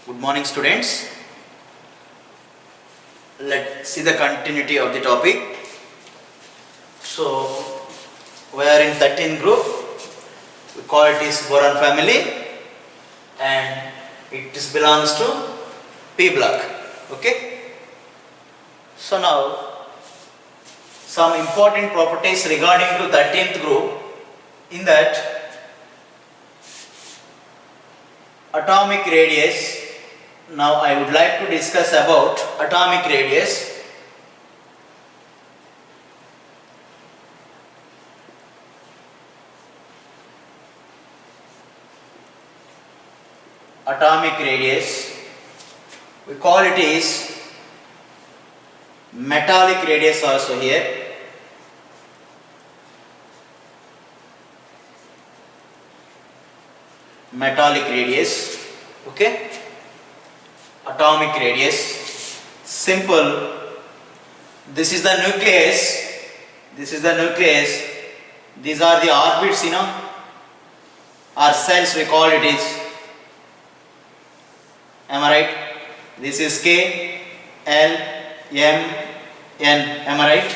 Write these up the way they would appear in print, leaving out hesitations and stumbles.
Good morning, students. Let's see the continuity of the topic. So, we are in 13th group. We call it is boron family, and it belongs to P block. Okay. So now, some important properties regarding to 13th group. In that, atomic radius. Now I would like to discuss about atomic radius. Atomic radius, we call it is metallic radius also here. Metallic radius, okay. Atomic radius, simple. This is the nucleus. This is the nucleus. These are the orbits, or cells we call it is. Am I right? This is K, L, M, N. Am I right?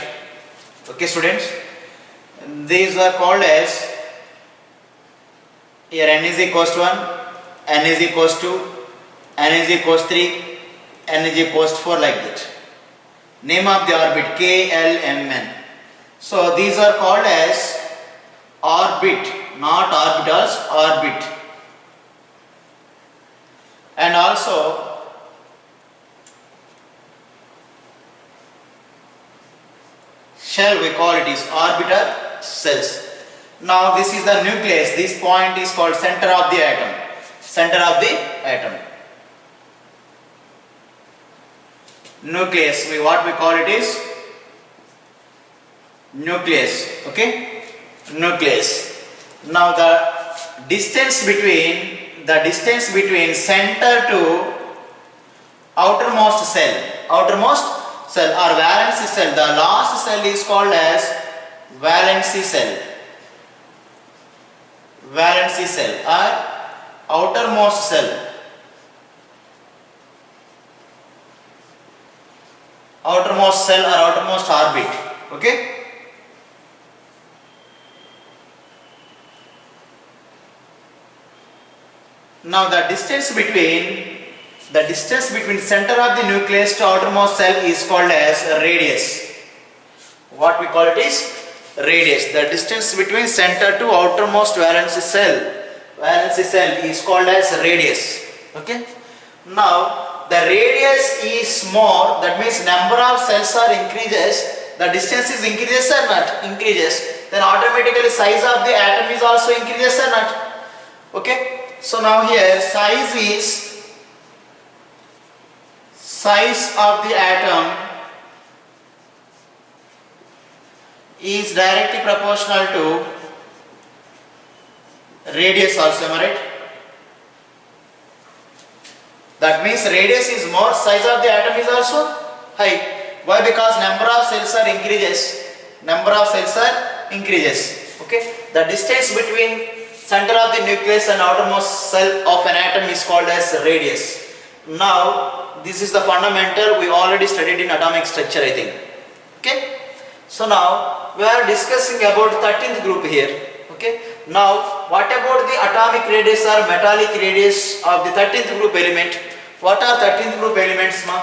Okay, students. These are called as, here N is equals to 1, N is equals to, N is equals 3, N is equals to 4, like that. Name of the orbit K, L, M, N. So these are called as orbit, not orbitals, orbit. And also shell, we call it is orbital cells. Now this is the nucleus. This point is called center of the atom. Center of the atom. Nucleus, what we call it is nucleus. Okay, nucleus. Now the distance between center to outermost cell or valency cell, the last cell is called as valency cell. Valency cell or outermost cell. Outermost cell or outermost orbit. Okay. Now the distance between center of the nucleus to outermost cell is called as radius. What we call it is radius. The distance between center to outermost valency cell is called as radius. Okay. Now the radius is more, that means number of cells are increases, the distance is increases or not? Increases. Then automatically size of the atom is also increases or not? Okay. So now here size of the atom is directly proportional to radius also, am I right? That means radius is more, size of the atom is also high. Why? Because number of cells are increases. Okay. The distance between center of the nucleus and outermost cell of an atom is called as radius. Now this is the fundamental we already studied in atomic structure, I think. Okay. So now we are discussing about 13th group here. Okay. Now what about the atomic radius or metallic radius of the 13th group element? What are 13th group elements, ma?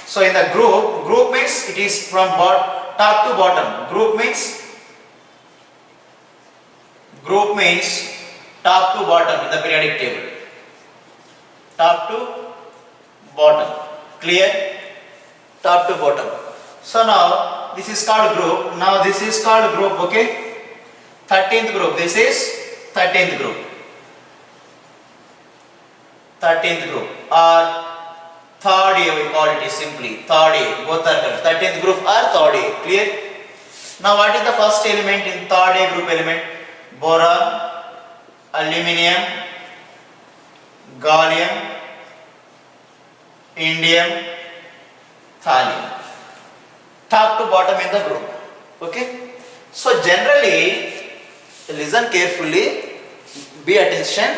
So in the group means it is from top to bottom. Group means top to bottom in the periodic table. Top to bottom. Clear? Top to bottom. So now this is called group. Now this is called group. Okay. 13th group. This is 13th group. 13th group or third A, we call it is simply third A. Both are correct. 13th group or third A. Clear? Now what is the first element in third A group element? Boron, aluminium, gallium, indium, thallium. Top to bottom in the group. Okay. So generally, listen carefully, be attention.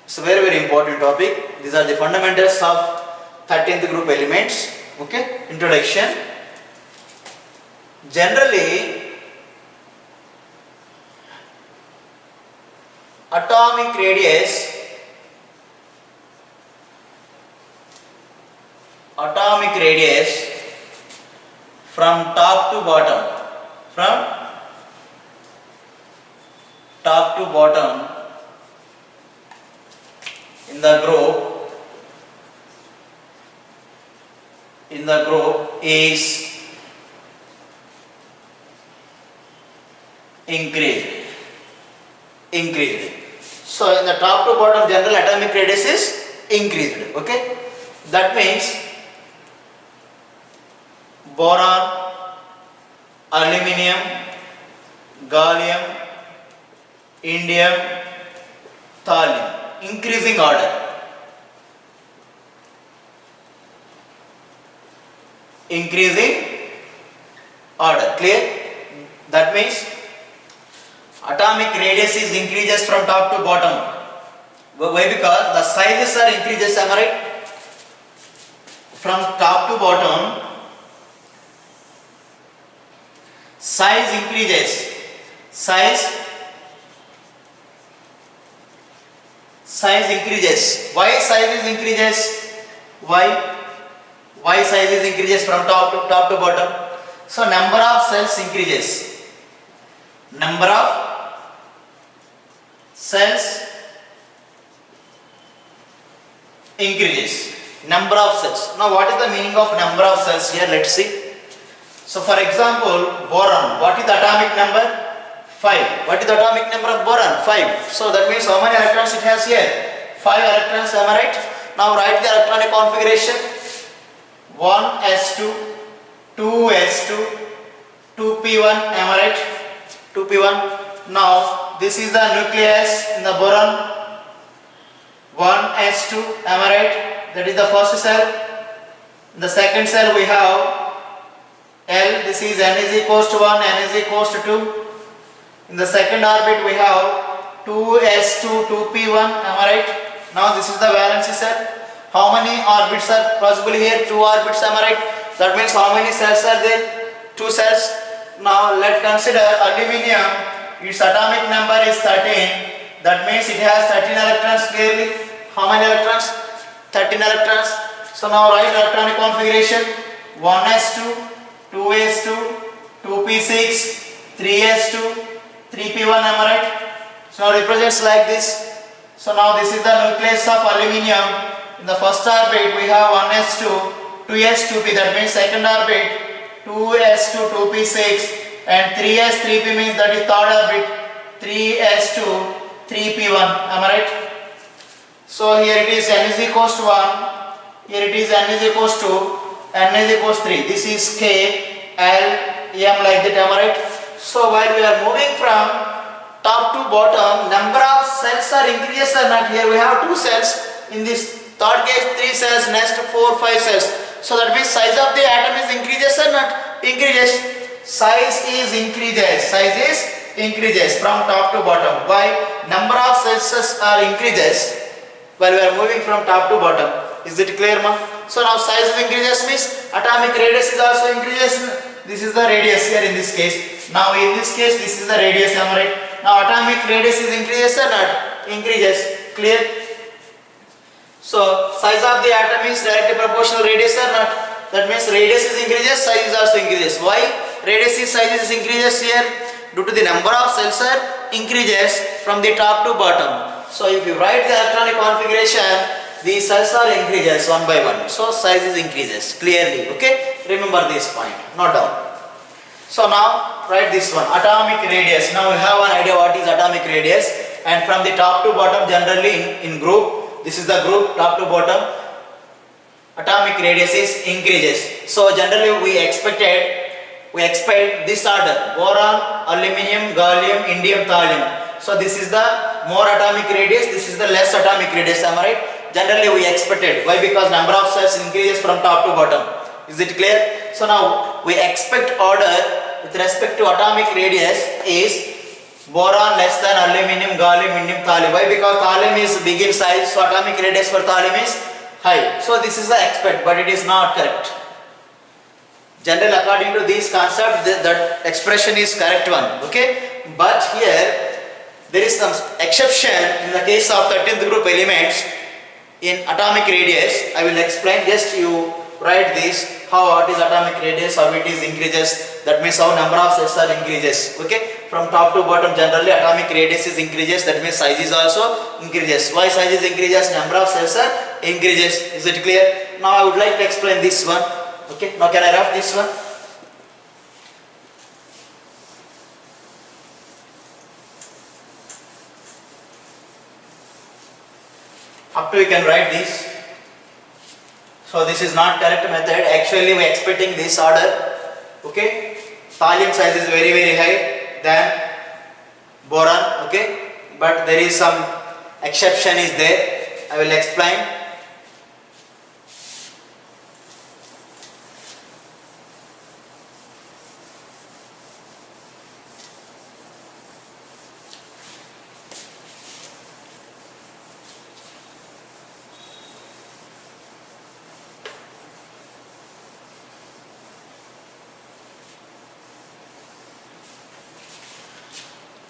It's a very important topic. These are the fundamentals of 13th group elements. Okay, introduction. Generally, atomic radius from top to bottom, in the group is increased. So in the top to bottom general atomic radius is increased. Okay, that means boron, aluminum, gallium, indium, thallium, increasing order. Clear? That means atomic radius is increases from top to bottom. Why? Because the sizes are increases, am I right? From top to bottom, size increases. Why size is increases? Why size is increases from top to bottom? So number of cells increases. Number of cells increases. Number of cells. Now what is the meaning of number of cells here? Let's see. So for example, boron, what is the atomic number? 5. What is the atomic number of boron? 5. So that means how many electrons it has here? 5 electrons, am I right? Now write the electronic configuration. 1s2, 2s2, 2p1, am I right? 2p1. Now this is the nucleus in the boron. 1s2, am I right? That is the first cell. In the second cell we have L. This is n is equals to 1, n is equals to 2. In the second orbit we have 2s2, 2p1, am I right? Now this is the valence cell. How many orbits are possible here? 2 orbits, am I right? That means how many cells are there? 2 cells. Now let's consider aluminum. Its atomic number is 13. That means it has 13 electrons clearly. How many electrons? 13 electrons. So now write electronic configuration. 1s2, 2s2, 2p6, 3s2, 3p1, am I right? So now represents like this. So now this is the nucleus of aluminum. In the first orbit we have 1s2, 2s2p, that means second orbit 2s2, 2p6, and 3s, 3p means that is third orbit 3s2, 3p1, am I right? So here it is n is equals to 1, here it is n is equals to 3. This is k, l, m like that, am I right? So while we are moving from top to bottom, number of cells are increases or not? Here we have 2 cells. In this third case 3 cells, next 4, 5 cells. So that means size of the atom is increases or not? Increases. Size is increases from top to bottom. Why? Number of cells are increases while we are moving from top to bottom. Is it clear, ma? So now size is increases means atomic radius is also increases. This is the radius here in this case. Now in this case this is the radius, am I right? Now atomic radius is increases or not? Increases. Clear? So size of the atom is directly proportional radius or not? That means radius is increases, size is also increases. Why radius is size is increases here? Due to the number of cells are increases from the top to bottom. So if you write the electronic configuration, the cells are increases one by one. So size is increases clearly. Okay, remember this point. Note down. So now write this one, atomic radius. Now we have an idea what is atomic radius, and from the top to bottom generally in group. This is the group top to bottom. Atomic radius is increases. So generally we expect this order: boron, aluminum, gallium, indium, thallium. So this is the more atomic radius. This is the less atomic radius. Am I right? Generally we expected. Why? Because number of cells increases from top to bottom. Is it clear? So now we expect order with respect to atomic radius is Boron less than aluminum, gallium, indium, thallium. Why? Because thallium is big in size, so atomic radius for thallium is high. So this is the expect, but it is not correct. Generally, according to these concepts, that expression is correct one. Okay, but here there is some exception in the case of 13th group elements in atomic radius. I will explain. Just you write this, how what is atomic radius, how it is increases. That means how number of cells are increases. Okay, from top to bottom generally atomic radius is increases. That means size is also increases. Why size is increases? Number of cells are increases. Is it clear? Now I would like to explain this one. Okay, now can I write this one? Up to you can write this. So this is not correct method. Actually we are expecting this order. Okay, thallium size is very high than boron. Okay, but there is some exception is there. I will explain.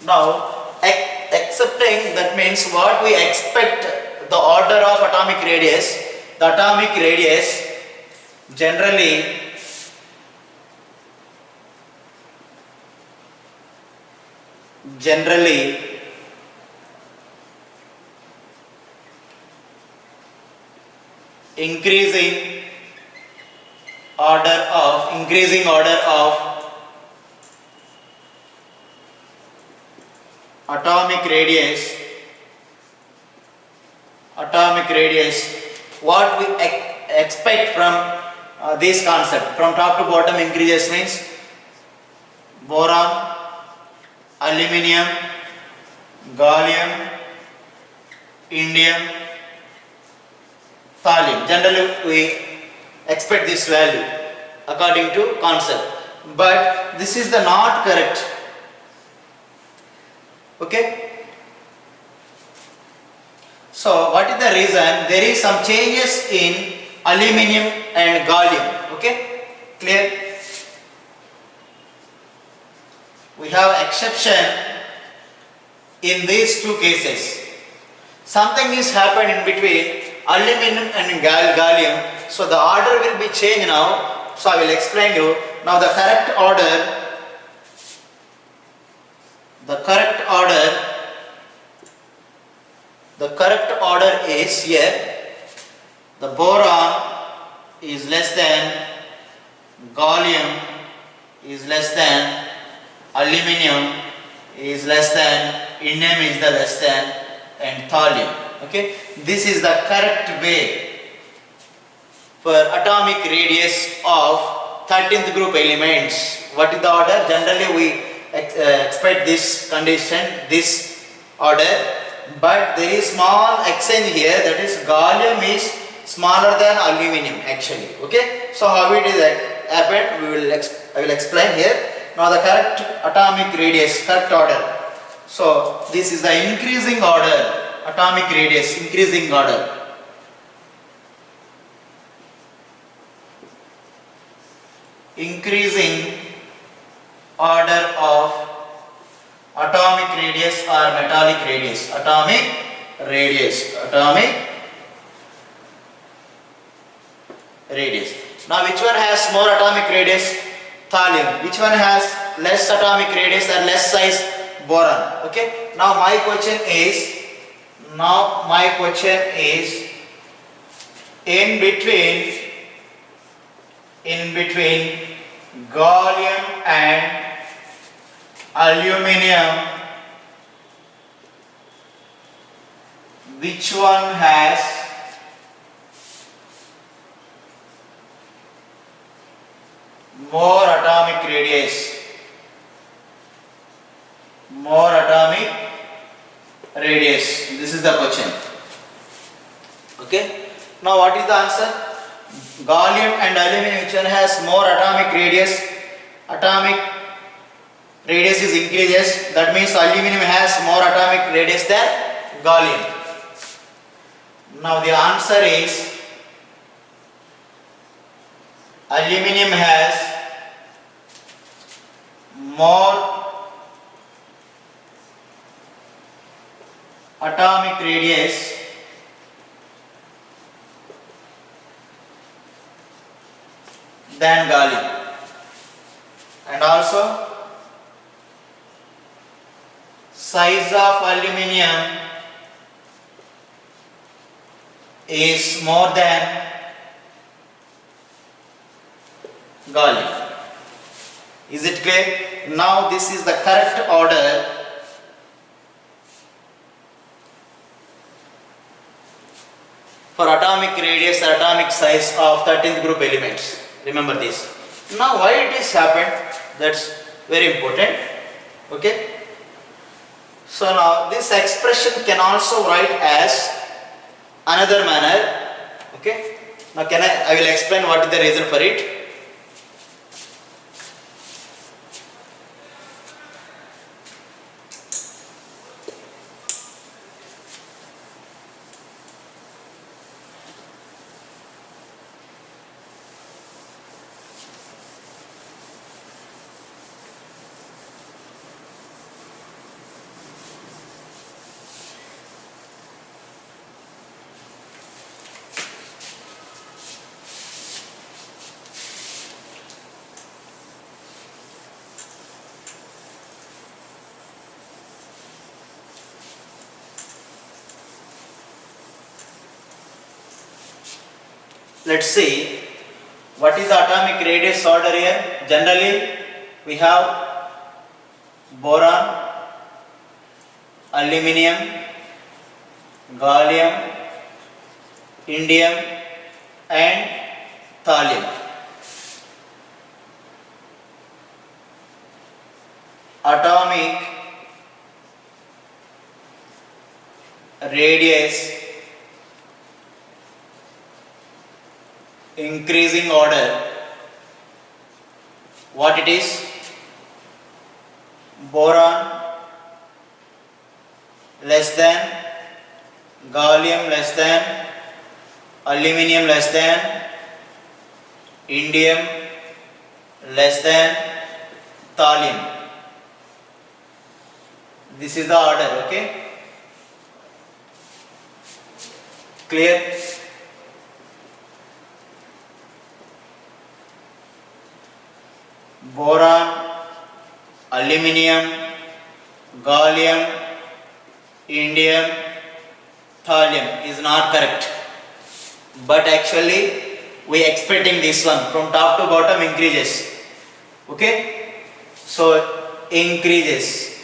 Now, accepting, that means what we expect the order of atomic radius. The atomic radius generally increasing order of atomic radius, what we expect from this concept, from top to bottom increases means boron, aluminum, gallium, indium, thallium. Generally we expect this value according to concept, but this is the not correct. Okay, so what is the reason? There is some changes in aluminum and gallium. Okay, clear? We have exception in these two cases. Something is happened in between aluminum and gallium, so the order will be changed now. So I will explain you now. The correct order is here. The boron is less than, gallium is less than, aluminum is less than, indium is the less than, and thallium. Okay, this is the correct way for atomic radius of 13th group elements. What is the order? Generally we expect this condition, this order, but there is small exchange here, that is gallium is smaller than aluminum actually. Okay, so how it is happened, I will explain here. Now the correct atomic radius, correct order. So this is the increasing order, atomic radius, increasing order. Increasing order of atomic radius or metallic radius. Atomic radius. Now which one has more atomic radius? Thallium. Which one has less atomic radius and less size? Boron. Okay. Now my question is in between gallium and aluminum, which one has more atomic radius? This is the question. Okay. Now what is the answer? Gallium and aluminum, which one has more atomic radius? Atomic radius is increases, that means aluminum has more atomic radius than gallium. Now the answer is aluminum has more atomic radius than gallium, and also size of aluminum is more than gallium. Is it clear? Now this is the correct order for atomic radius or atomic size of 13th group elements. Remember this. Now why it is happened, that's very important. Okay. So now this expression can also write as another manner. Okay. Now I will explain what is the reason for it. Let's see what is the atomic radius order here. Generally we have boron, aluminium, gallium, indium and thallium. Atomic radius increasing order, what it is? Boron less than, gallium less than, aluminium less than, indium less than, thallium. This is the order, okay? Clear? Boron, aluminium, gallium, indium, thallium is not correct. But actually we expecting this one from top to bottom increases. Okay? So increases.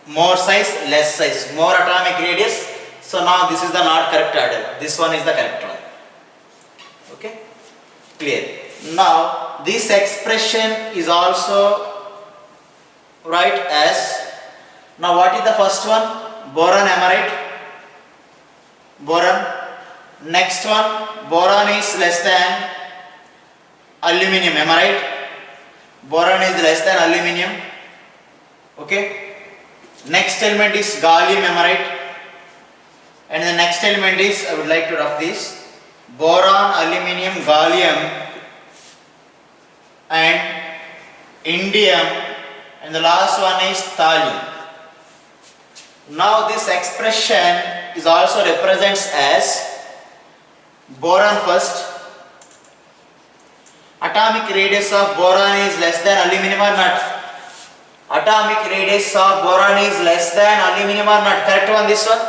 More size, less size. More atomic radius. So now this is the not correct order. This one is the correct one. Okay? Clear. Now this expression is also right as, now what is the first one? Boron, am I right? Boron. Next one, boron is less than aluminium, am I right? Boron is less than aluminium. Okay. Next element is gallium, am I right? And the next element is, I would like to rough this, boron, aluminium, gallium and indium, and the last one is thallium. Now this expression is also represents as boron first. Atomic radius of boron is less than aluminium or not? Atomic radius of boron is less than aluminium or not? Correct one, this one?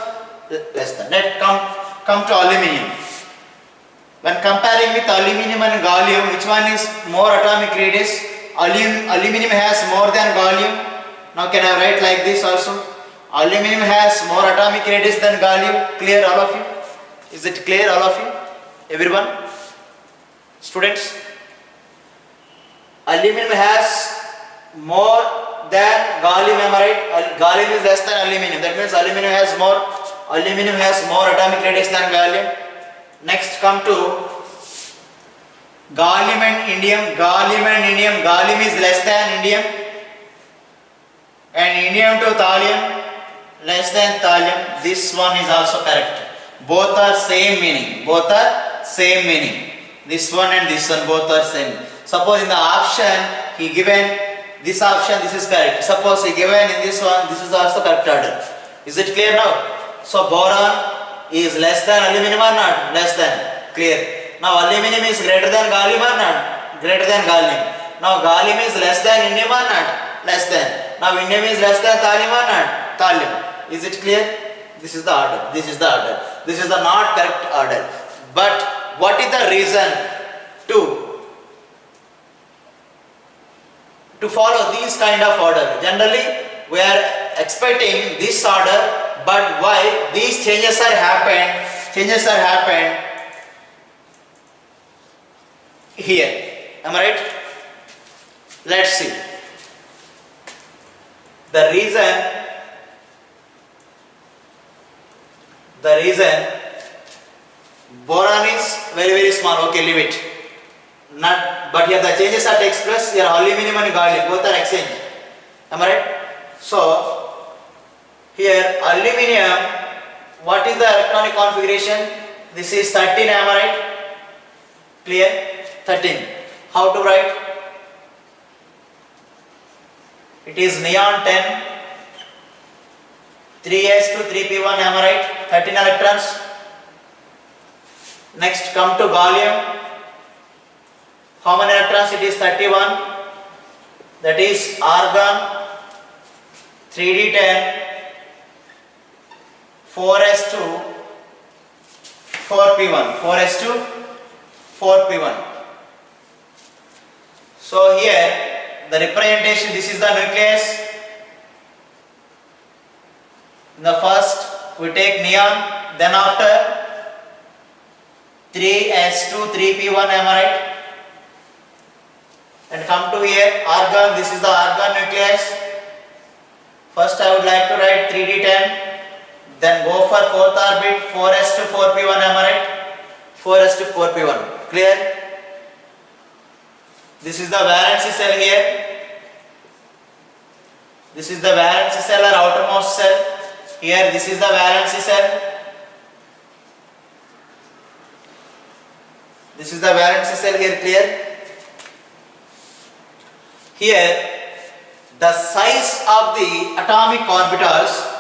Less than. Let's come to aluminium. When comparing with aluminium and gallium, which one is more atomic radius? Aluminium has more than gallium. Now can I write like this also? Aluminium has more atomic radius than gallium. Clear all of you? Is it clear all of you? Everyone? Students? Aluminium has more than gallium, am I right? Gallium is less than aluminium. That means aluminium has more atomic radius than gallium. Next come to gallium and indium. Gallium is less than indium. and indium to thallium less than thallium. This one is also correct. Both are same meaning. Both are same meaning. This one and this one both are same. Suppose in the option he given this option, this is correct. Suppose he given in this one, this is also correct order. Is it clear now? So boron is less than aluminum or not? Less than. Clear. Now aluminum is greater than gallium or not? Greater than gallium. Now gallium is less than indium or not? Less than. Now indium is less than thallium or not? Thallium. Is it clear? This is the order. This is the order. This is the not correct order. But what is the reason to follow these kind of order? Generally we are expecting this order, but why these changes are happened? Changes are happened here. Am I right? Let's see. The reason boron is very small. Okay, leave it. Not, but here the changes are takes place. Here aluminum and gallium both are exchanged. Am I right? So here aluminum, what is the electronic configuration? This is 13. Am I right? Clear? 13. How to write? It is neon 10, 3s to 3p1. Am I right? 13 electrons. Next come to gallium. How many electrons? It is 31. That is argon 3d10, 4s2, 4p1. 4s2, 4p1. So here the representation, this is the nucleus. In the first we take neon, then after 3s2, 3p1. Am I right? And come to here argon. This is the argon nucleus. First I would like to write 3d10, then go for fourth orbit 4s to 4p1. Am I right? 4s to 4p1. Clear? This is the valency cell here. This is the valency cell or outermost cell. Here this is the valency cell. This is the valency cell here. Clear? Here the size of the atomic orbitals,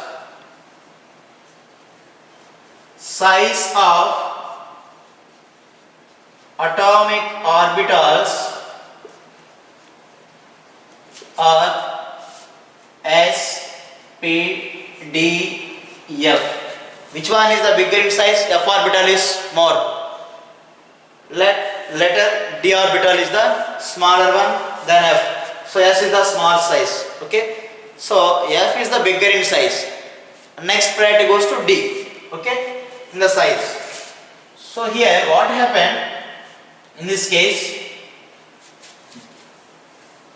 are S, P, D, F. Which one is the bigger in size? F orbital is more. Letter D orbital is the smaller one than F. So S is the small size. Okay. So F is the bigger in size. Next priority goes to D. Okay. In the size. So here what happened in this case?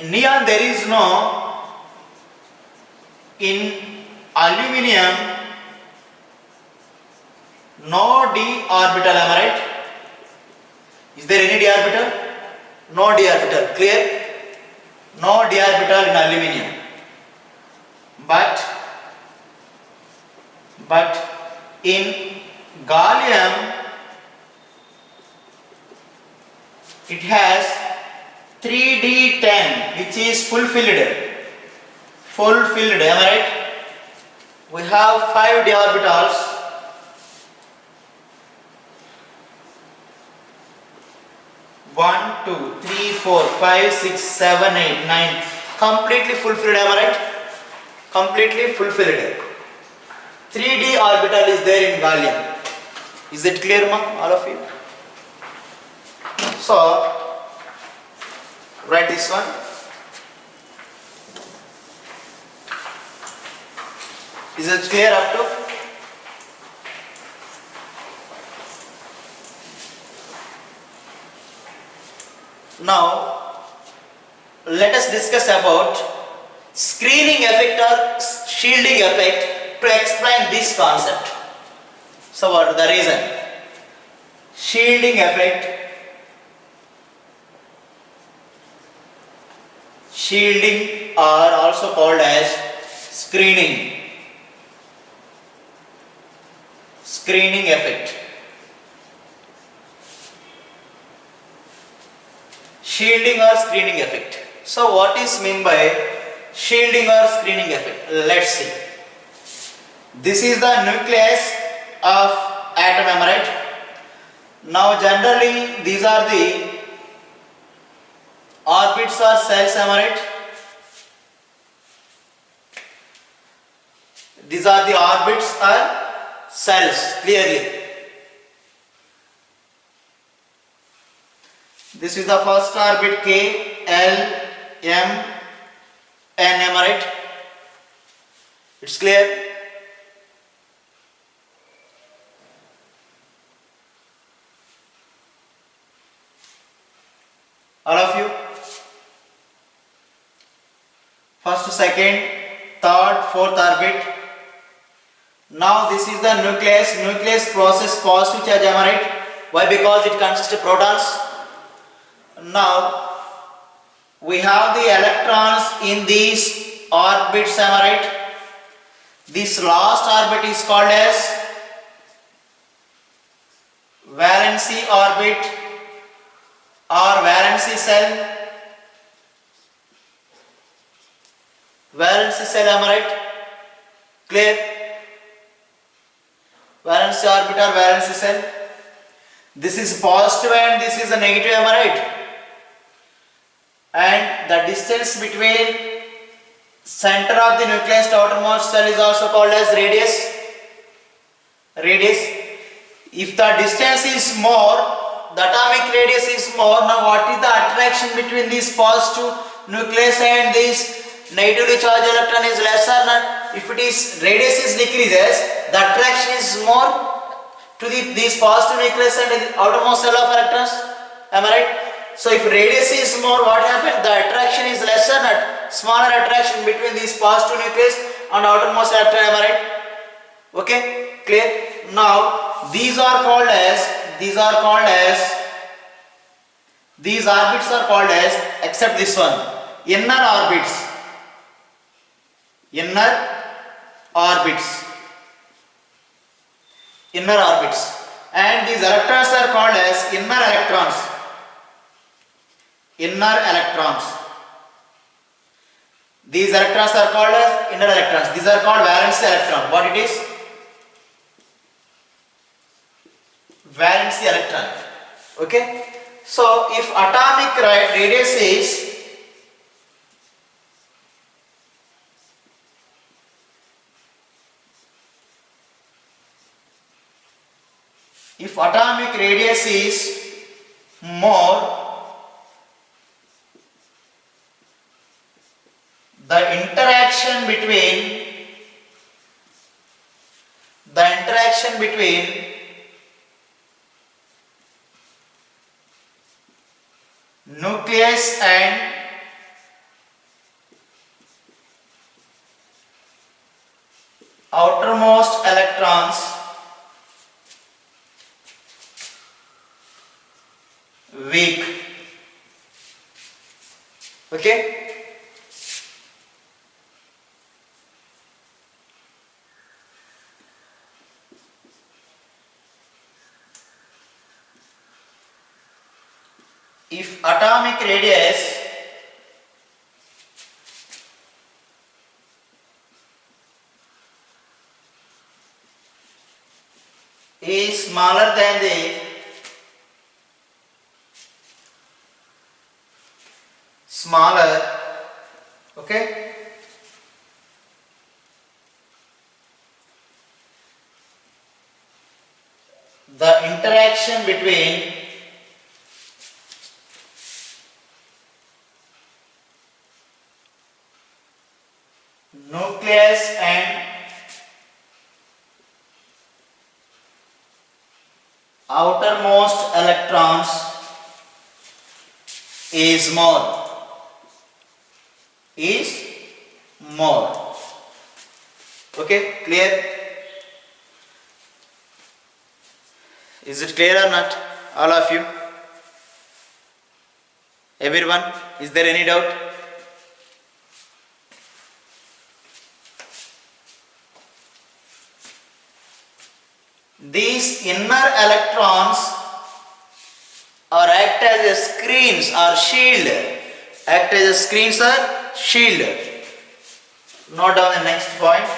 In neon there is no, in aluminum no D orbital. Am I right? Is there any D orbital? No D orbital. Clear? No D orbital in aluminum. But in gallium it has 3d10, which is fulfilled. Am I right? We have 5 D orbitals. One, two, three, 4, 5, 6, 7, 8, 9. Completely fulfilled. Am I right? Completely fulfilled. 3d orbital is there in gallium. Is it clear, ma? All of you? So write this one. Is it clear up to? Now let us discuss about screening effect or shielding effect to explain this concept. So what is the reason? Shielding effect. Shielding are also called as screening, screening effect. Shielding or screening effect. So what is meant by shielding or screening effect? Let's see. This is the nucleus of atom, am I right? Now generally these are the orbits or cells, am I right? These are the orbits or cells, clearly. This is the first orbit K, L, M, N, am I right? It's clear? All of you? First, second, third, fourth orbit. Now this is the nucleus. Nucleus process positive charge, am I right? Why? Because it consists of protons. Now we have the electrons in these orbits, am I right? This last orbit is called as valency orbit or valency cell. Valency cell, am I right? Clear? Valency orbit or valency cell. This is positive and this is a negative, am I right? And the distance between center of the nucleus to outermost cell is also called as radius. Radius. If the distance is more, the atomic radius is more. Now what is the attraction between this positive nucleus and this negatively charged electron is lesser? If it is radius is decreases, the attraction is more to this positive nucleus and the outermost cell of electrons. Am I right? So if radius is more, what happens? The attraction is lesser, not smaller attraction between this positive nucleus and outermost electron. Am I right? Okay, clear? Now these orbits are called as, except this one, inner orbits. Inner orbits. Inner orbits. And these electrons are called as inner electrons. Inner electrons. These electrons are called as inner electrons. These are called valency electron. What it is? Valency electron. Okay. So if atomic radius is more, the interaction between nucleus and outermost electrons weak. Okay. If atomic radius is smaller than the okay, the interaction between nucleus and outermost electrons is more. Okay, clear? Is it clear or not? All of you? Everyone? Is there any doubt? these inner electrons or act as a screens or shield. Act as a screens or shield. Note down the next point.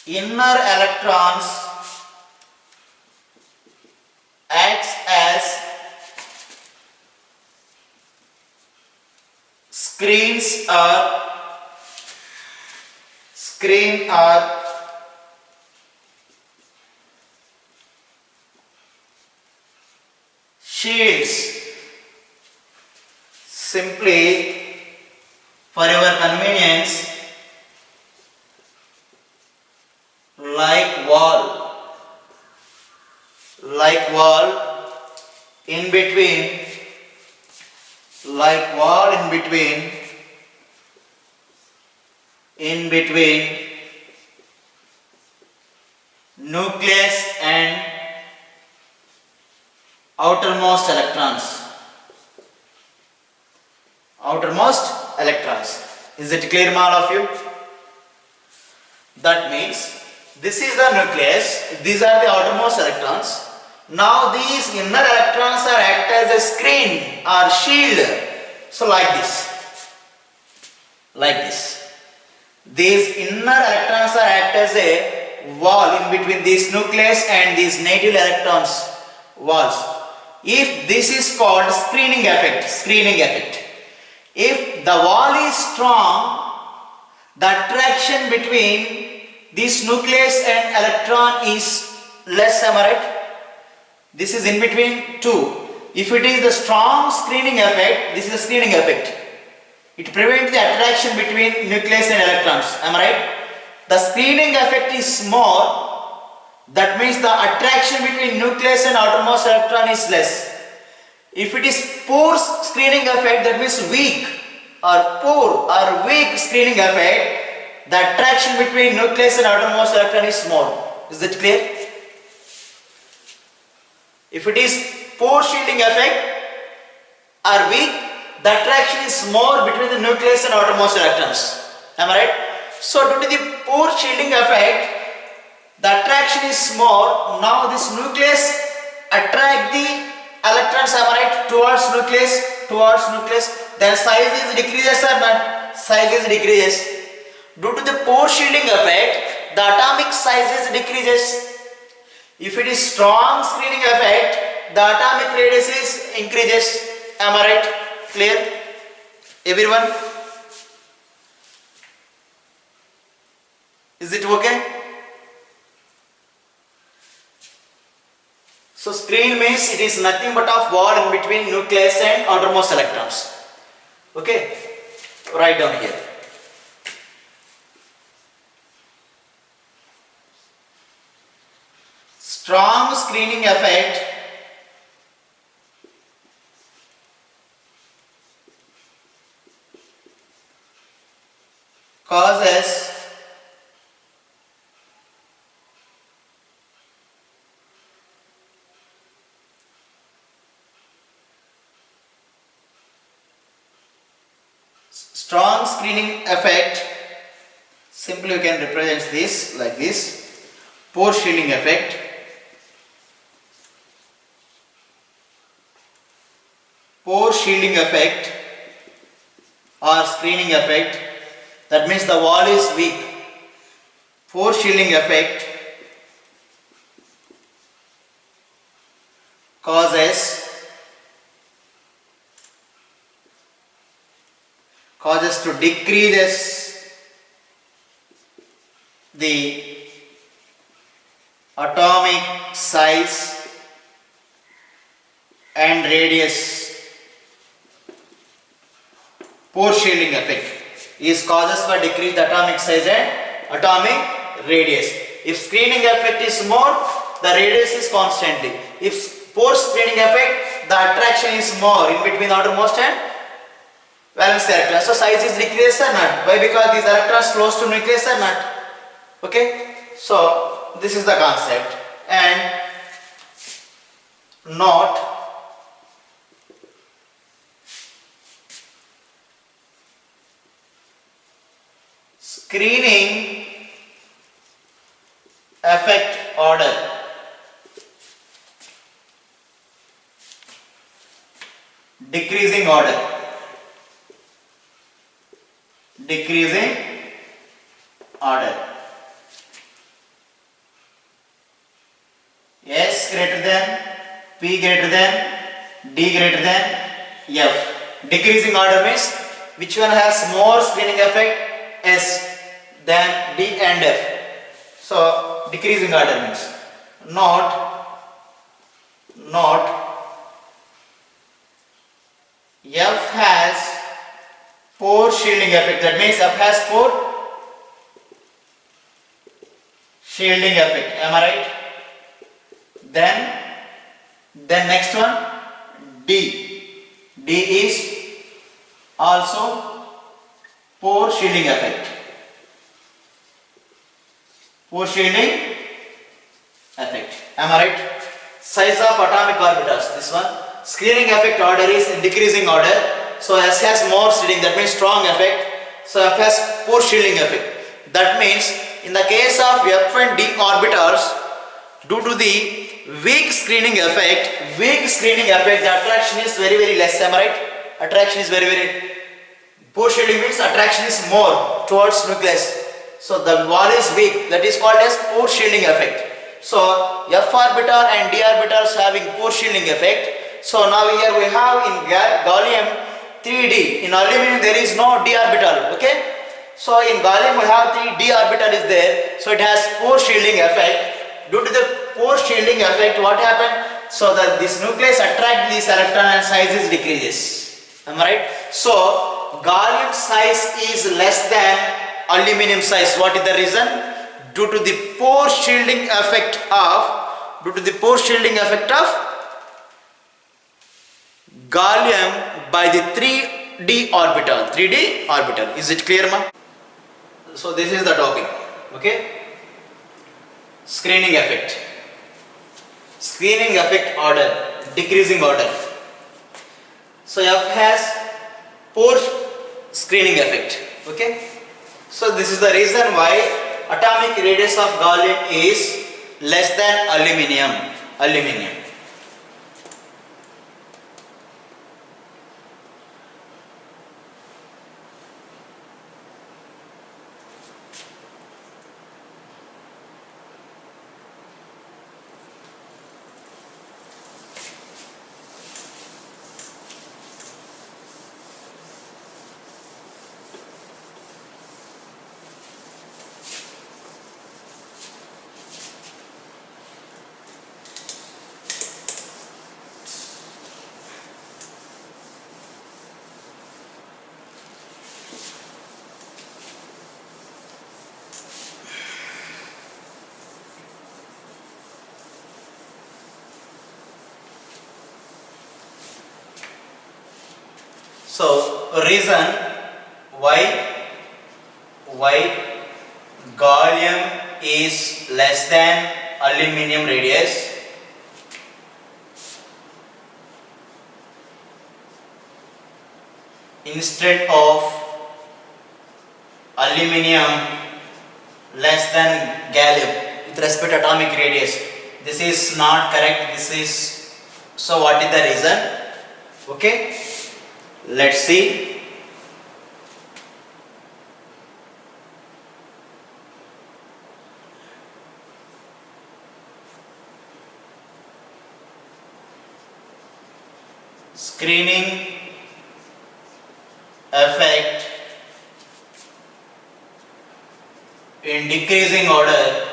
Inner electrons acts as screen or shields. Simply for your convenience, like wall in between, nucleus and outermost electrons. Is it clear, all of you? That means this is the nucleus, these are the outermost electrons. Now these inner electrons are act as a screen or shield. So like this. These inner electrons are act as a wall in between this nucleus and these native electrons walls. If this is called screening effect. If the wall is strong, the attraction between this nucleus and electron is less, am I right? This is in between two. If it is the strong screening effect, this is the screening effect. It prevents the attraction between nucleus and electrons, am I right? The screening effect is more, that means the attraction between nucleus and outermost electron is less. If it is poor screening effect, that means weak screening effect, the attraction between nucleus and outermost electron is more. Is that clear? If it is poor shielding effect or weak, the attraction is more between the nucleus and outermost electrons. Am I right? So due to the poor shielding effect, the attraction is more. Now this nucleus attract the electrons, am I right, towards nucleus. Then size is decreases or not? Size is decreases. Due to the poor shielding effect, the atomic size is decreases. If it is strong screening effect, the atomic radius is increases. Am I right? Clear? Everyone? Is it okay? So screen means it is nothing but a wall in between nucleus and outermost electrons. Okay? Write down here. Strong screening effect causes strong screening effect, simply you can represent this like this. Poor shielding effect, or screening effect, that means the wall is weak. Poor shielding effect causes to decrease the atomic size and radius. Poor shielding effect is causes for decrease the atomic size and atomic radius. If screening effect is more, the radius is constantly. If poor screening effect, the attraction is more in between outermost and valence electrons. So size is decreased or not? Why? Because these electrons close to nucleus or not? Okay. So this is the concept. And note, screening effect order. Decreasing order. Decreasing order. S greater than, P greater than, D greater than F. Decreasing order means which one has more screening effect, S, than D and F. So decreasing order means not F has pore shielding effect. That means F has pore shielding effect. Am I right? Then next one, D. D is also pore shielding effect. Pore shielding effect. Am I right? Size of atomic orbitals. This one. Screening effect order is in decreasing order. So S has more shielding. That means strong effect. So F has pore shielding effect. That means in the case of F and D orbitals, due to the weak screening effect, the attraction is very less. Am I right? Attraction is very pore shielding means attraction is more towards nucleus. So the wall is weak. That is called as pore shielding effect. So F orbital and D orbitals having pore shielding effect. So now here we have in gallium 3D. In aluminum there is no D orbital. Okay. So in gallium we have 3D orbital is there. So it has pore shielding effect. Due to the pore shielding effect, what happened? So that this nucleus attract this electron and size is decreases. Am I right? So gallium size is less than aluminum size. What is the reason? Due to the pore shielding effect of gallium by the 3D orbital. 3D orbital. Is it clear, ma? So this is the topic. Okay. Screening effect. Screening effect order. Decreasing order. So F has pore screening effect. Okay. So this is the reason why atomic radius of gallium is less than aluminum. So reason why gallium is less than aluminum radius. Instead of aluminum less than gallium with respect to atomic radius. This is not correct. This is, so what is the reason? Okay, let's see. Screening effect in decreasing order,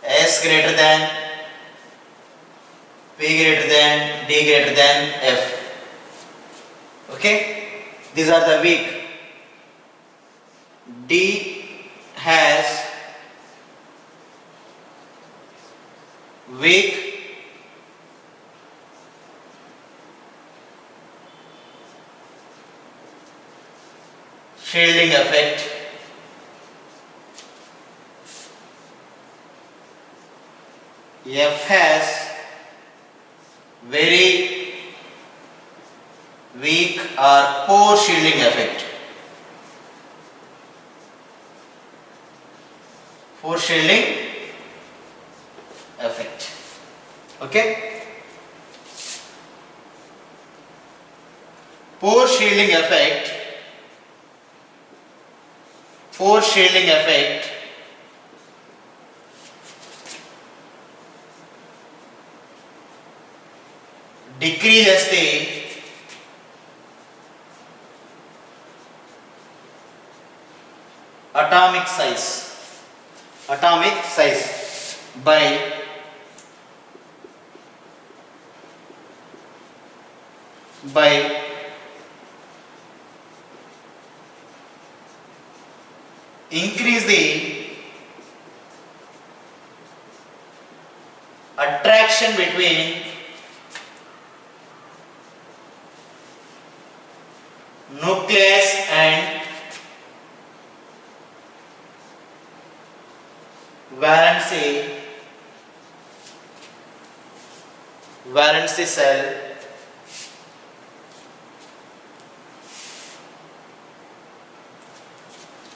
S greater than, P greater than, D greater than F. Okay, these are the weak. D has weak shielding effect. F has very weak or poor shielding effect. Poor shielding effect. Okay. Poor shielding effect. Poor shielding effect decreases the atomic size by increase the attraction between nucleus and valency cell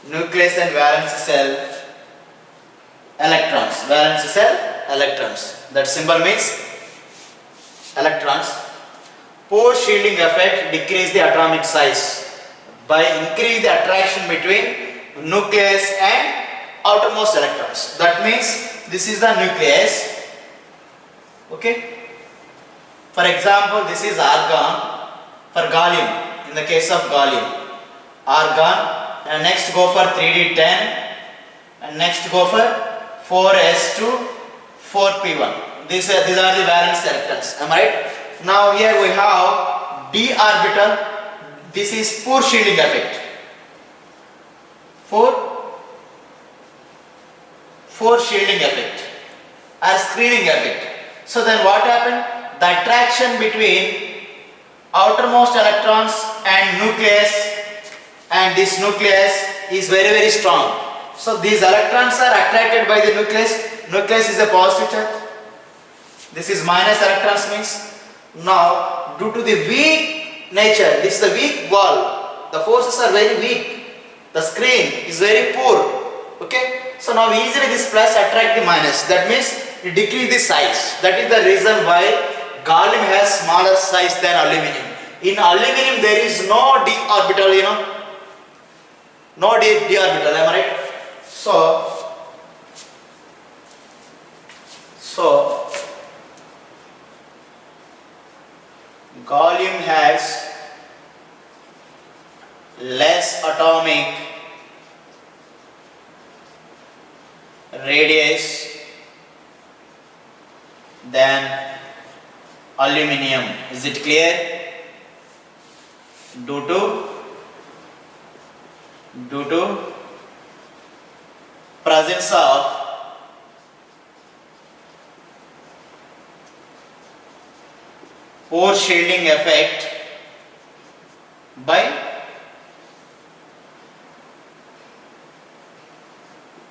nucleus and valence cell electrons. That symbol means electrons. Poor shielding effect decrease the atomic size by increase the attraction between nucleus and outermost electrons. That means this is the nucleus. Okay. For example, this is argon for gallium. In the case of gallium, argon. And next go for 3d10 and next go for 4s2 4p1. These are the valence electrons. Am I right? Now here we have d orbital. This is poor shielding effect. Poor shielding effect or screening effect. So then what happened? The attraction between outermost electrons and nucleus and this nucleus is very strong. So these electrons are attracted by the nucleus. Nucleus is a positive charge. This is minus electrons means. Now due to the weak nature, this is the weak wall. The forces are very weak. The screen is very poor. Okay. So now easily this plus attract the minus. That means it decrease the size. That is the reason why gallium has smaller size than aluminum. In aluminum there is no d orbital, no d orbital, am I right? So gallium has less atomic radius than aluminum. Is it clear? Due to presence of poor shielding effect by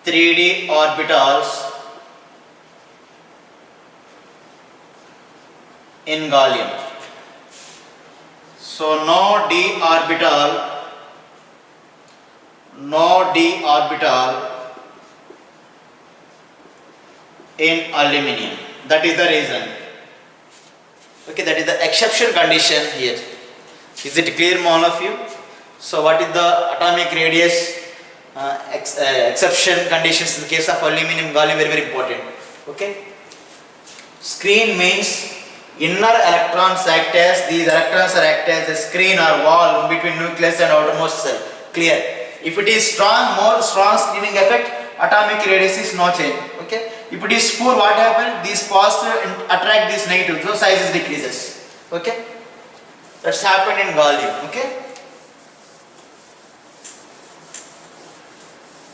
3d orbitals in gallium. So no d orbital in aluminum. That is the reason. Okay, that is the exception condition here. Is it clear, all of you? So what is the atomic radius exception conditions in the case of aluminum, gallium? Very important. Okay. Screen means inner electrons act as, these electrons are act as a screen or wall between nucleus and outermost cell. Clear? If it is more strong screening effect, atomic radius is no change. Okay. If it is poor, what happens? These positive attract these negative, so size decreases. Okay. That's happened in gallium. Okay.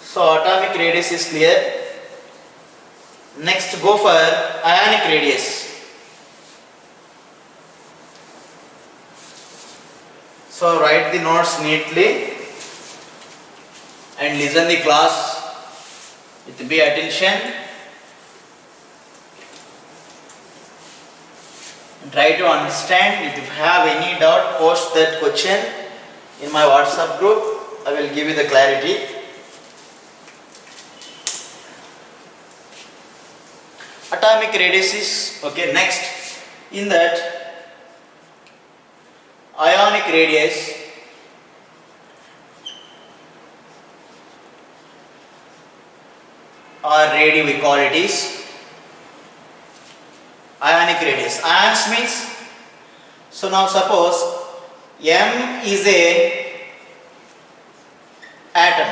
So atomic radius is clear. Next go for ionic radius. So write the notes neatly and listen the class with be attention. And try to understand. If you have any doubt, post that question in my WhatsApp group. I will give you the clarity. Atomic radius is okay. Next, in that ionic radius or radii we call it is ionic radius. Ions means, so now suppose M is a atom.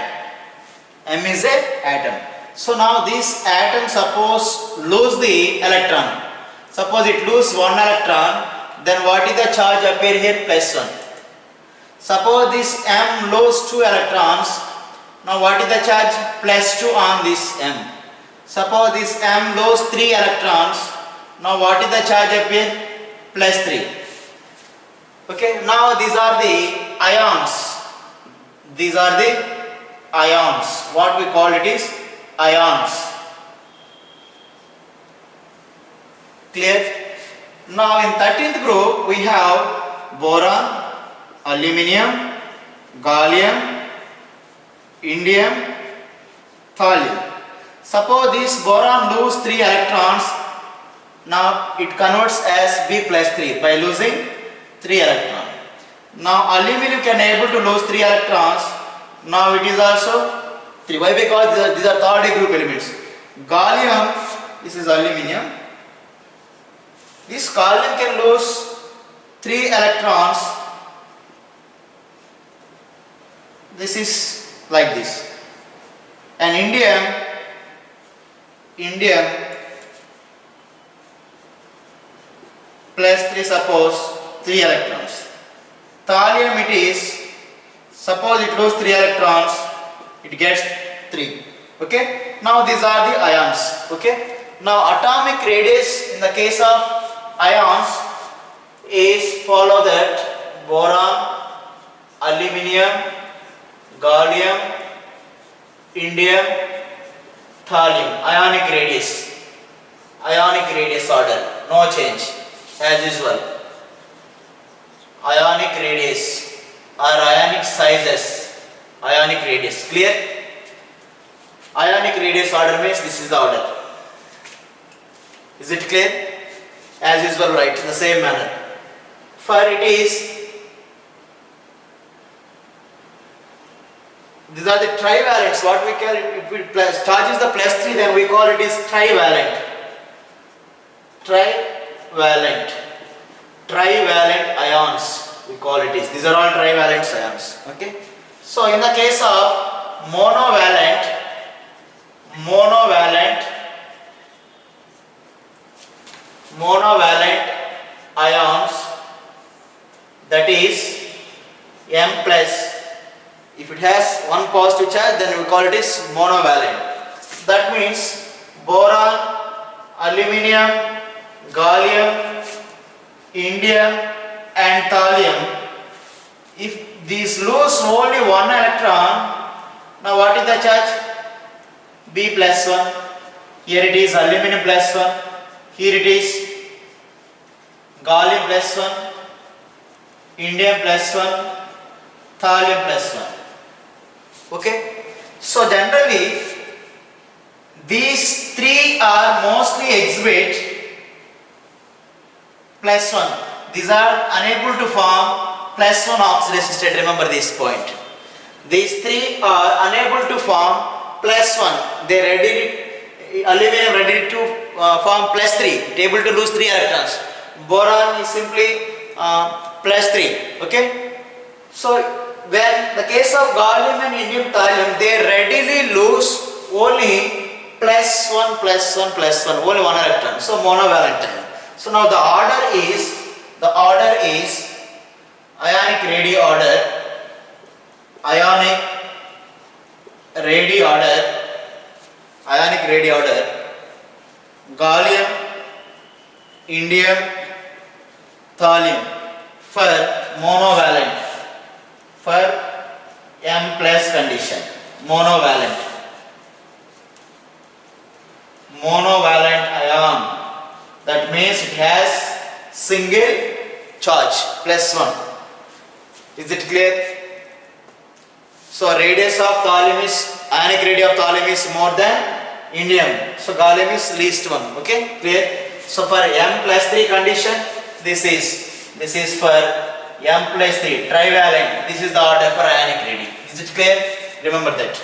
M is a atom. So now this atom suppose lose the electron. Suppose it lose one electron, then what is the charge appear here? Plus 1. Suppose this M lose 2 electrons. Now what is the charge? Plus 2 on this M. Suppose this M lose 3 electrons. Now what is the charge appear? Plus 3. Okay, now these are the ions. These are the ions. What we call it is ions. Clear? Now in 13th group we have boron, aluminium, gallium, indium, thallium. Suppose this boron lose 3 electrons. Now it converts as B plus 3 by losing 3 electrons. Now aluminum can able to lose 3 electrons. Now it is also 3. Why? Because these are third group elements. Gallium, this is aluminium. This gallium can lose 3 electrons. This is like this. And indium plus 3, suppose 3 electrons. Thallium it is, suppose it lose 3 electrons, it gets 3. Okay. Now these are the ions. Okay. Now atomic radius in the case of ions is follow that: boron, aluminium, gallium, indium, thallium. Ionic radius order, no change as usual. Ionic radius or ionic sizes, ionic radius. Clear? Ionic radius order means this is the order. Is it clear? As usual, write in the same manner. For it is, these are the trivalents. What we call it, if it charge is the plus 3, then we call it is trivalent. Trivalent ions, we call it is. These are all trivalent ions. Okay. So in the case of monovalent ions, that is M plus. If it has one positive charge, then we call it is monovalent. That means boron, aluminium, gallium, indium and thallium. If these lose only one electron, now what is the charge? B plus 1. Here it is aluminium plus 1. Here it is gallium plus 1, indium plus 1, thallium plus 1. Okay. So generally these 3 are mostly exhibit plus 1. These are unable to form plus 1 oxidation state. Remember this point. These 3 are unable to form plus 1. Aluminium ready to form plus 3, able to lose 3 electrons. Boron is simply plus 3. Okay. So when the case of gallium and indium thallium, they readily lose only plus 1, only 1 electron. So monovalent. So now the order is ionic radii order, gallium, indium, thallium for monovalent, for M plus condition, monovalent ion, that means it has single charge plus 1. Is it clear? So radius of thallium is, ionic radii of thallium is more than indium. So gallium is least one. Okay, clear? So for M plus 3 condition, this is for M plus 3 trivalent. This is the order for ionic radii. Is it clear? Remember that.